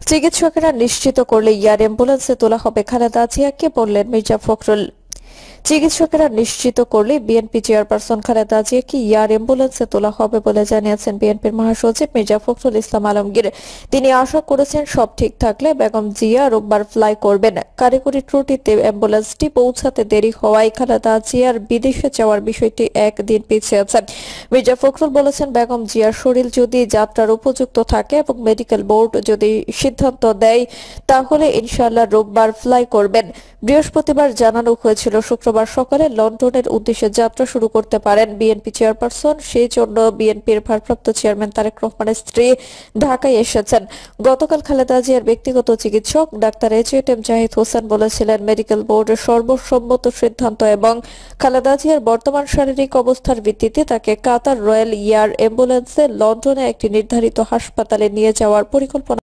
চিকিৎসকেরা নিশ্চিত করলে এয়ার অ্যাম্বুলেন্সে তোলা হবে খালেদা জিয়াকে, বললেন মির্জা ফখরুল। চিকিৎসকেরা নিশ্চিত করলে বিএনপি চেয়ারপারসন খালেদা জিয়াকে এয়ার অ্যাম্বুলেন্সে তোলা হবে বলে জানিয়েছেন বিএনপির মহাসচিব মির্জা ফখরুল ইসলাম আলমগীর। তিনি আশা করেছেন সব ঠিক থাকলে বেগম জিয়া রোববার ফ্লাই করবেন। কারিগরি ত্রুটিতে অ্যাম্বুলেন্সটি পৌঁছাতে দেরি হওয়ায় খালেদা জিয়ার বিদেশে যাওয়ার বিষয়টি একদিন পিছিয়েছে। মির্জা ফখরুল বলেছেন, বেগম জিয়ার শরীর যদি যাত্রার উপযুক্ত থাকে এবং মেডিকেল বোর্ড যদি সিদ্ধান্ত দেয় তাহলে ইনশাআল্লাহ রোববার ফ্লাই করবেন। বৃহস্পতিবার জানানো হয়েছিল শুক্রবার সকালে লন্ডনের উদ্দেশ্যে যাত্রা শুরু করতে পারেন বিএনপি চেয়ারপারসন। সেই জন্য বিএনপির ভারপ্রাপ্ত চেয়ারম্যান তারেক রহমানের স্ত্রী ঢাকায় এসেছেন। গতকাল খালেদা জিয়ার ব্যক্তিগত চিকিৎসক ডাক্তার এইচ.এম. জাহিদ হোসেন বলেছিলেন, মেডিকেল বোর্ডের সর্বসম্মত সিদ্ধান্ত এবং খালেদা জিয়ার বর্তমান শারীরিক অবস্থার ভিত্তিতে তাকে কাতার রয়্যাল এয়ার অ্যাম্বুলেন্সে লন্ডনে একটি নির্ধারিত হাসপাতালে নিয়ে যাওয়ার পরিকল্পনা